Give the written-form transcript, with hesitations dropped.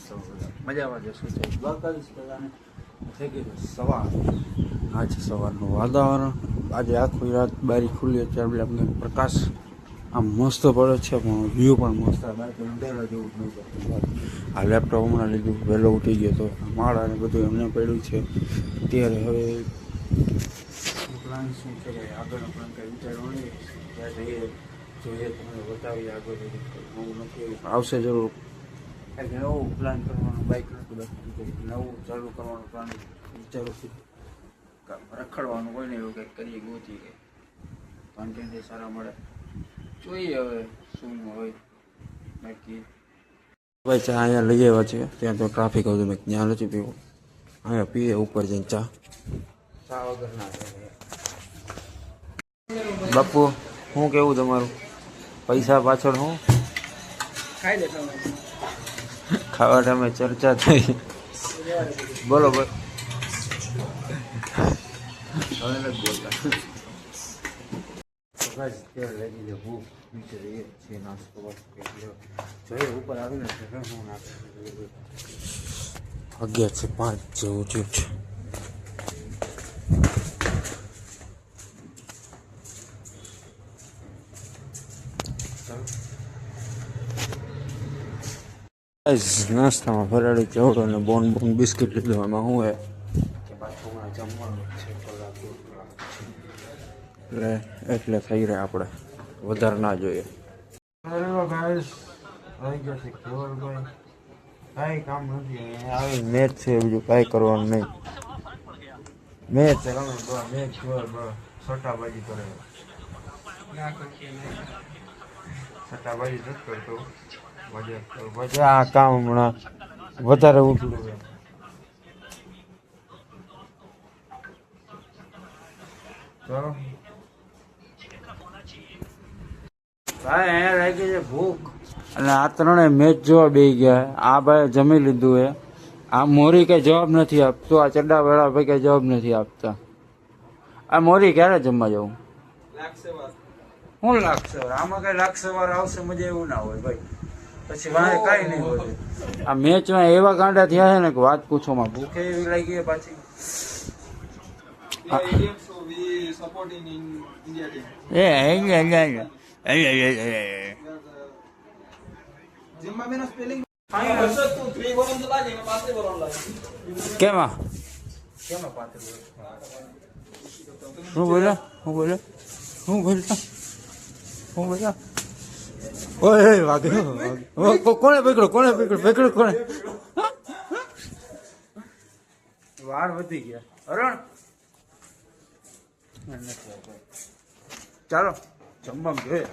તો મજામાં જશું છે બ્લોગ કરીશ પહેલાં થઈ ગયું સવાર. આજે સવારનું વાતાવરણ, આજે આખી રાત બારી ખુલ્લી હતી એટલે અમને પ્રકાશ આમ મસ્ત પડે છે, પણ વ્યૂ પણ મસ્ત બાકી અંધેરા જેવું જ નહીં પડતું. આ લેપટોપ હમણાં લીધું, વહેલો ઉઠી ગયો તો માળા ને બધું એમને પડ્યું છે. ત્યારે હવે પ્લાન શું છે કે આગળનો પ્લાન કંઈ વિચારવો નહીં, ત્યાં જઈએ જોઈએ તમને બતાવીએ આગળ નવું નથી આવશે જરૂર. કંઈક નવું પ્લાન કરવાનું, બાઇક નથી બાકી નવું ચાલુ કરવાનું પ્લાન વિચારું છું. રખડવાનું હોય ને એવું કંઈક કરીએ, ગોતી કંઈક કન્ટેન્ટ સારા મળે, જોઈએ હવે શું હોય. બાકી ભાઈ ચા અહીંયા લઈ આવ્યા છે, ત્યાં તો ટ્રાફિક હતું, મેં ત્યાં નથી પીવું, અહીંયા પીએ ઉપર જઈને ચા વગર ના થાય. બાપુ શું કેવું તમારું? પૈસા પાછળ શું ખાવા ટાઈમે ચર્ચા થઈ? બોલો બોલો, હવે નથી બોલતા. ભૂખ નીચે રહીએ છીએ, નાસ્તો જોઈએ ઉપર આવીને શું નાસ્તો 11:05 જેવું થયું છે. નાસ્તામાં ફરાળી ચવડો અને બોન બિસ્કિટ લીધો. એમાં શું હે કે પાછું હમણાં જમવાનું છે, એટલે થઈ રહ્યા આપણે વધારે ના જોઈએ. કાંઈ કામ નથી આવી મેચ છે, બીજું કાંઈ કરવાનું નહીં. મેચ છે, મેચ સટ્ટાબાજી કરે, સટ્ટાબાજી નથી કરતો. આ કામ હમણાં વધારે ઊંચું ચાલો ભાઈ. અહીંયા લાગી છે ભૂખ, અને આ ત્રણેય મેચ જોવા બેસી ગયા. આ ભાઈ જમી લીધું હે, આ મોરી કઈ જવાબ નથી આપતો, આ ચડ્ડા વાળા ભાઈ કઈ જવાબ નથી આપતા. આ મોરી ક્યારે જમવા જવું? શું લાગશે આમાં? કઈ લાગશે વાર આવશે, મજા એવું ના હોય ભાઈ, પછી વારે કાંઈ નહીં હોય. આ મેચમાં એવા ગાંડા થયા છે ને કે વાત પૂછોમાં. ભૂખે એવી લાગી પાછી. કેમાં શું બોલ્યા? ઓય વાગે કોને પકડો કોને? વાર વધી ગયા અરણ. ચાલો જમવા જોઈએ.